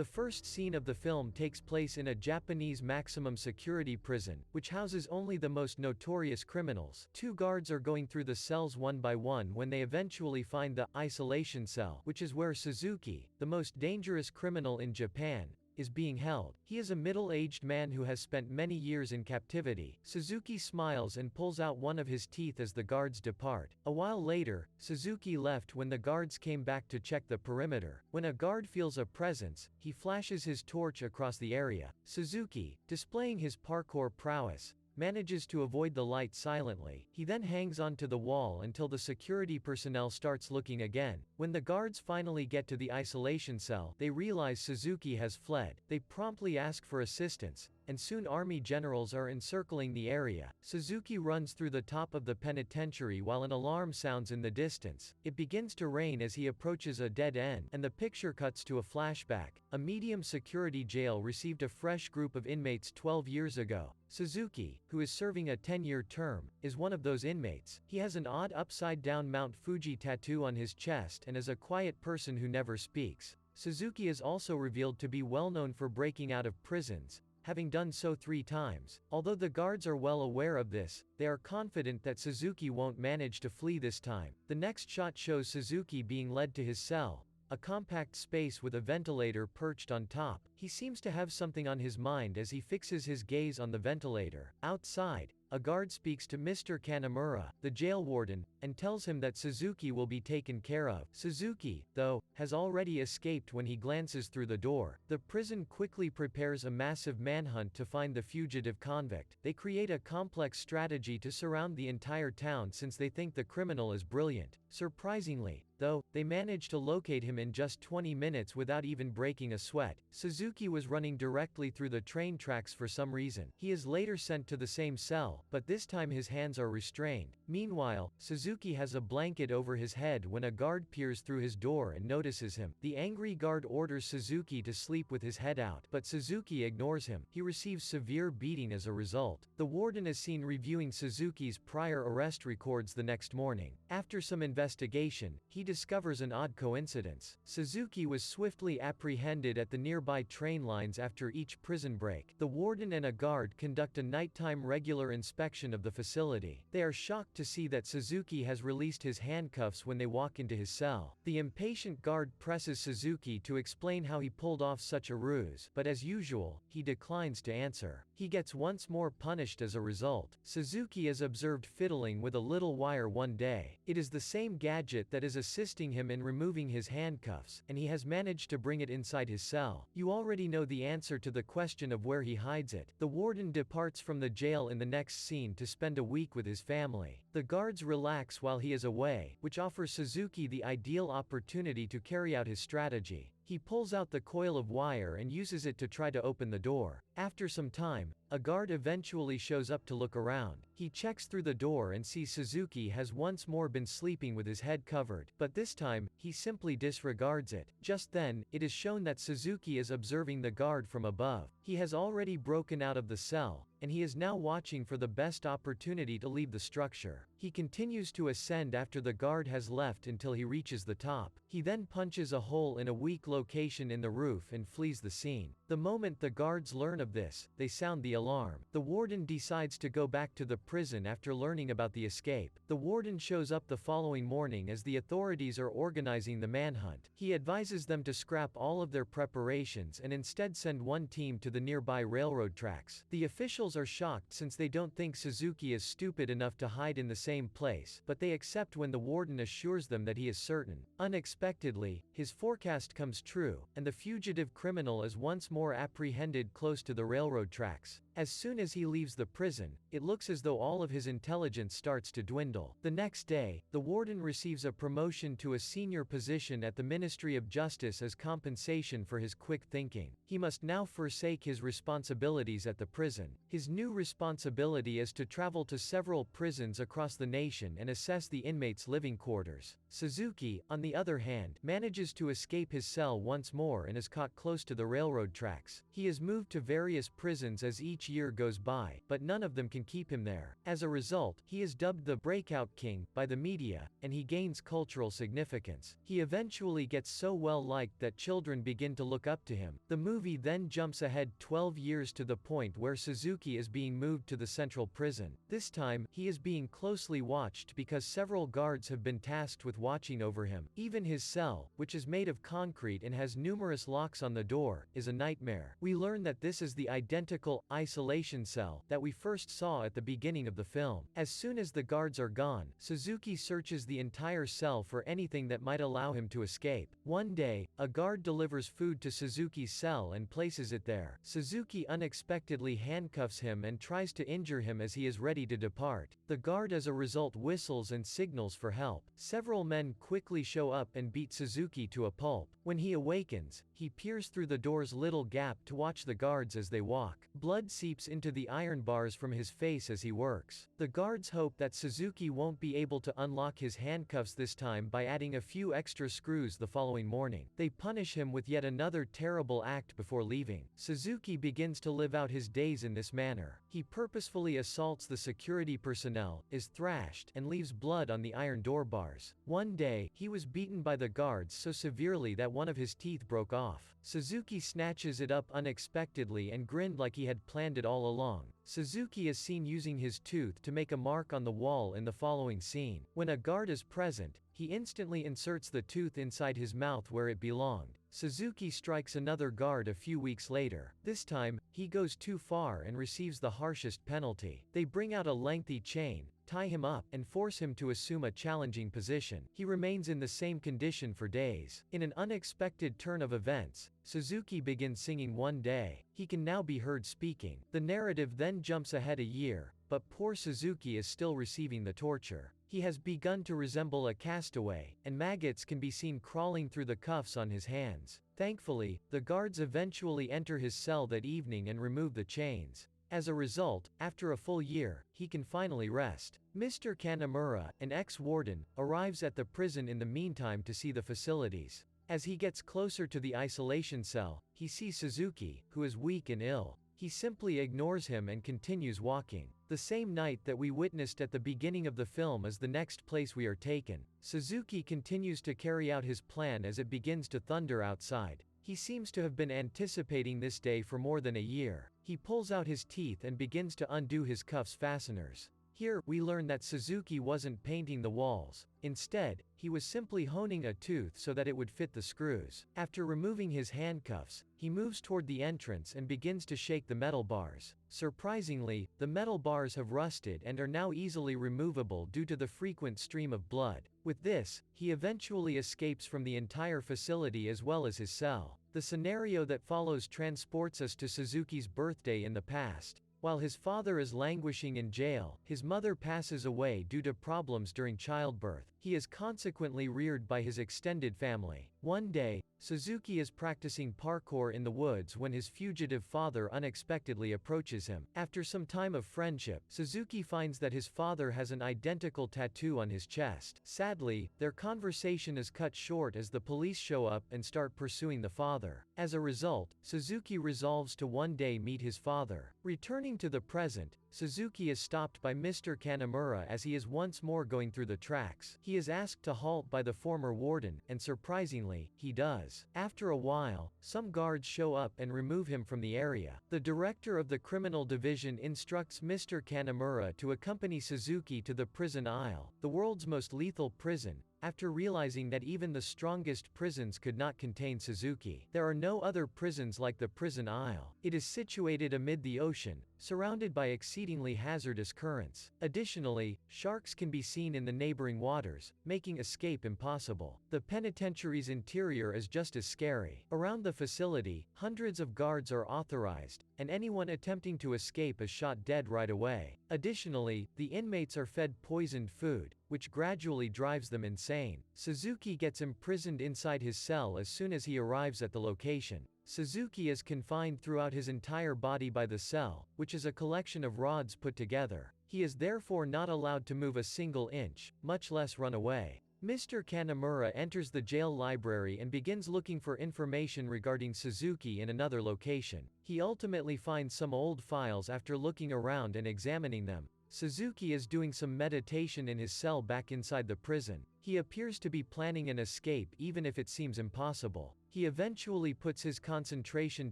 The first scene of the film takes place in a Japanese maximum security prison, which houses only the most notorious criminals. Two guards are going through the cells one by one when they eventually find the isolation cell, which is where Suzuki, the most dangerous criminal in Japan, is being held. He is a middle-aged man who has spent many years in captivity. Suzuki smiles and pulls out one of his teeth as the guards depart. A while later, Suzuki left when the guards came back to check the perimeter. When a guard feels a presence, he flashes his torch across the area. Suzuki, displaying his parkour prowess, manages to avoid the light silently. He then hangs onto the wall until the security personnel starts looking again. When the guards finally get to the isolation cell, they realize Suzuki has fled. They promptly ask for assistance, and soon army generals are encircling the area. Suzuki runs through the top of the penitentiary while an alarm sounds in the distance. It begins to rain as he approaches a dead end, and the picture cuts to a flashback. A medium security jail received a fresh group of inmates 12 years ago. Suzuki, who is serving a 10-year term, is one of those inmates. He has an odd upside-down Mount Fuji tattoo on his chest and is a quiet person who never speaks. Suzuki is also revealed to be well known for breaking out of prisons, having done so 3 times. Although the guards are well aware of this, they are confident that Suzuki won't manage to flee this time. The next shot shows Suzuki being led to his cell, a compact space with a ventilator perched on top. He seems to have something on his mind as he fixes his gaze on the ventilator. Outside, a guard speaks to Mr. Kanamura, the jail warden, and tells him that Suzuki will be taken care of. Suzuki, though, has already escaped when he glances through the door. The prison quickly prepares a massive manhunt to find the fugitive convict. They create a complex strategy to surround the entire town since they think the criminal is brilliant. Surprisingly, though, they manage to locate him in just 20 minutes without even breaking a sweat. Suzuki was running directly through the train tracks for some reason. He is later sent to the same cell, but this time his hands are restrained. Meanwhile, Suzuki has a blanket over his head when a guard peers through his door and notices him. The angry guard orders Suzuki to sleep with his head out, but Suzuki ignores him. He receives severe beating as a result. The warden is seen reviewing Suzuki's prior arrest records the next morning. After some investigation, he discovers an odd coincidence. Suzuki was swiftly apprehended at the nearby train lines after each prison break. The warden and a guard conduct a nighttime regular inspection of the facility. They are shocked to see that Suzuki has released his handcuffs when they walk into his cell. The impatient guard presses Suzuki to explain how he pulled off such a ruse, but as usual, he declines to answer. He gets once more punished as a result. Suzuki is observed fiddling with a little wire one day. It is the same gadget that is assisting him in removing his handcuffs, and he has managed to bring it inside his cell. You already know the answer to the question of where he hides it. The warden departs from the jail in the next scene to spend a week with his family. The guards relax while he is away, which offers Suzuki the ideal opportunity to carry out his strategy. He pulls out the coil of wire and uses it to try to open the door. After some time, a guard eventually shows up to look around. He checks through the door and sees Suzuki has once more been sleeping with his head covered, but this time, he simply disregards it. Just then, it is shown that Suzuki is observing the guard from above. He has already broken out of the cell, and he is now watching for the best opportunity to leave the structure. He continues to ascend after the guard has left until he reaches the top. He then punches a hole in a weak location in the roof and flees the scene. The moment the guards learn of this, they sound the alarm. The warden decides to go back to the prison after learning about the escape. The warden shows up the following morning as the authorities are organizing the manhunt. He advises them to scrap all of their preparations and instead send one team to the nearby railroad tracks. The officials are shocked since they don't think Suzuki is stupid enough to hide in the same place, but they accept when the warden assures them that he is certain. Unexpectedly, his forecast comes true, and the fugitive criminal is once more apprehended close to the railroad tracks. As soon as he leaves the prison, it looks as though all of his intelligence starts to dwindle. The next day, the warden receives a promotion to a senior position at the Ministry of Justice as compensation for his quick thinking. He must now forsake his responsibilities at the prison. His new responsibility is to travel to several prisons across the nation and assess the inmates' living quarters. Suzuki, on the other hand, manages to escape his cell once more and is caught close to the railroad tracks. He is moved to various prisons as each each year goes by, but none of them can keep him there. As a result, he is dubbed the Breakout King by the media, and he gains cultural significance. He eventually gets so well liked that children begin to look up to him. The movie then jumps ahead 12 years to the point where Suzuki is being moved to the central prison. This time, he is being closely watched because several guards have been tasked with watching over him. Even his cell, which is made of concrete and has numerous locks on the door, is a nightmare. We learn that this is the identical isolation cell that we first saw at the beginning of the film. As soon as the guards are gone, Suzuki searches the entire cell for anything that might allow him to escape. One day, a guard delivers food to Suzuki's cell and places it there. Suzuki unexpectedly handcuffs him and tries to injure him as he is ready to depart. The guard as a result whistles and signals for help. Several men quickly show up and beat Suzuki to a pulp. When he awakens, he peers through the door's little gap to watch the guards as they walk. Blood seeps into the iron bars from his face as he works. The guards hope that Suzuki won't be able to unlock his handcuffs this time by adding a few extra screws the following morning. They punish him with yet another terrible act before leaving. Suzuki begins to live out his days in this manner. He purposefully assaults the security personnel, is thrashed, and leaves blood on the iron door bars. One day, he was beaten by the guards so severely that one of his teeth broke off. Suzuki snatches it up unexpectedly and grinned like he had planned it all along. Suzuki is seen using his tooth to make a mark on the wall in the following scene. When a guard is present, he instantly inserts the tooth inside his mouth where it belonged. Suzuki strikes another guard a few weeks later. This time, he goes too far and receives the harshest penalty. They bring out a lengthy chain, tie him up, and force him to assume a challenging position. He remains in the same condition for days. In an unexpected turn of events, Suzuki begins singing one day. He can now be heard speaking. The narrative then jumps ahead a year, but poor Suzuki is still receiving the torture. He has begun to resemble a castaway, and maggots can be seen crawling through the cuffs on his hands. Thankfully, the guards eventually enter his cell that evening and remove the chains. As a result, after a full year, he can finally rest. Mr. Kanamura, an ex-warden, arrives at the prison in the meantime to see the facilities. As he gets closer to the isolation cell, he sees Suzuki, who is weak and ill. He simply ignores him and continues walking. The same night that we witnessed at the beginning of the film is the next place we are taken. Suzuki continues to carry out his plan as it begins to thunder outside. He seems to have been anticipating this day for more than a year. He pulls out his teeth and begins to undo his cuffs fasteners. Here, we learn that Suzuki wasn't painting the walls. Instead, he was simply honing a tooth so that it would fit the screws. After removing his handcuffs, he moves toward the entrance and begins to shake the metal bars. Surprisingly, the metal bars have rusted and are now easily removable due to the frequent stream of blood. With this, he eventually escapes from the entire facility as well as his cell. The scenario that follows transports us to Suzuki's birthday in the past. While his father is languishing in jail, his mother passes away due to problems during childbirth. He is consequently reared by his extended family. One day, Suzuki is practicing parkour in the woods when his fugitive father unexpectedly approaches him. After some time of friendship, Suzuki finds that his father has an identical tattoo on his chest. Sadly, their conversation is cut short as the police show up and start pursuing the father. As a result, Suzuki resolves to one day meet his father. Returning to the present, Suzuki is stopped by Mr. Kanamura as he is once more going through the tracks. He is asked to halt by the former warden, and surprisingly, he does. After a while, some guards show up and remove him from the area. The director of the criminal division instructs Mr. Kanamura to accompany Suzuki to the prison aisle, the world's most lethal prison, after realizing that even the strongest prisons could not contain Suzuki. There are no other prisons like the prison aisle. It is situated amid the ocean, surrounded by exceedingly hazardous currents. Additionally, sharks can be seen in the neighboring waters, making escape impossible. The penitentiary's interior is just as scary. Around the facility, hundreds of guards are authorized, and anyone attempting to escape is shot dead right away. Additionally, the inmates are fed poisoned food, which gradually drives them insane. Suzuki gets imprisoned inside his cell as soon as he arrives at the location. Suzuki is confined throughout his entire body by the cell, which is a collection of rods put together. He is therefore not allowed to move a single inch, much less run away. Mr. Kanamura enters the jail library and begins looking for information regarding Suzuki in another location. He ultimately finds some old files after looking around and examining them. Suzuki is doing some meditation in his cell back inside the prison. He appears to be planning an escape even if it seems impossible. He eventually puts his concentration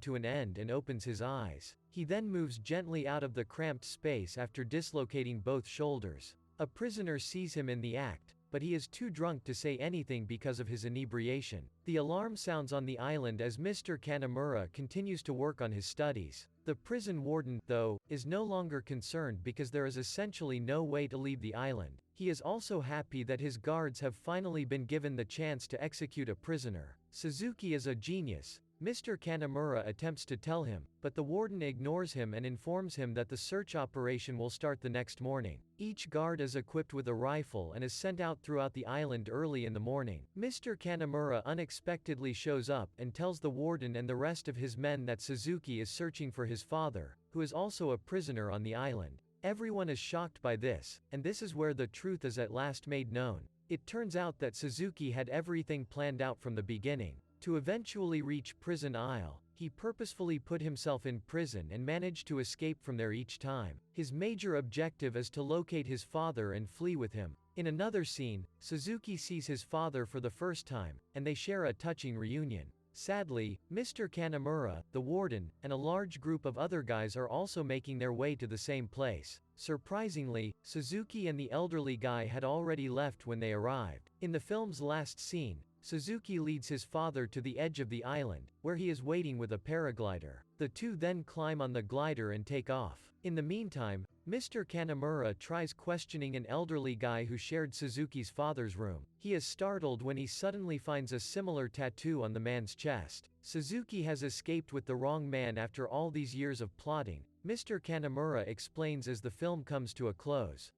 to an end and opens his eyes. He then moves gently out of the cramped space after dislocating both shoulders. A prisoner sees him in the act, but he is too drunk to say anything because of his inebriation. The alarm sounds on the island as Mr. Kanamura continues to work on his studies. The prison warden, though, is no longer concerned because there is essentially no way to leave the island. He is also happy that his guards have finally been given the chance to execute a prisoner. Suzuki is a genius, Mr. Kanamura attempts to tell him, but the warden ignores him and informs him that the search operation will start the next morning. Each guard is equipped with a rifle and is sent out throughout the island early in the morning. Mr. Kanamura unexpectedly shows up and tells the warden and the rest of his men that Suzuki is searching for his father, who is also a prisoner on the island. Everyone is shocked by this, and this is where the truth is at last made known. It turns out that Suzuki had everything planned out from the beginning. To eventually reach Prison Isle, he purposefully put himself in prison and managed to escape from there each time. His major objective is to locate his father and flee with him. In another scene, Suzuki sees his father for the first time, and they share a touching reunion. Sadly, Mr. Kanamura, the warden, and a large group of other guys are also making their way to the same place. Surprisingly, Suzuki and the elderly guy had already left when they arrived. In the film's last scene, Suzuki leads his father to the edge of the island, where he is waiting with a paraglider. The two then climb on the glider and take off. In the meantime, Mr. Kanamura tries questioning an elderly guy who shared Suzuki's father's room. He is startled when he suddenly finds a similar tattoo on the man's chest. Suzuki has escaped with the wrong man after all these years of plotting, Mr. Kanamura explains as the film comes to a close.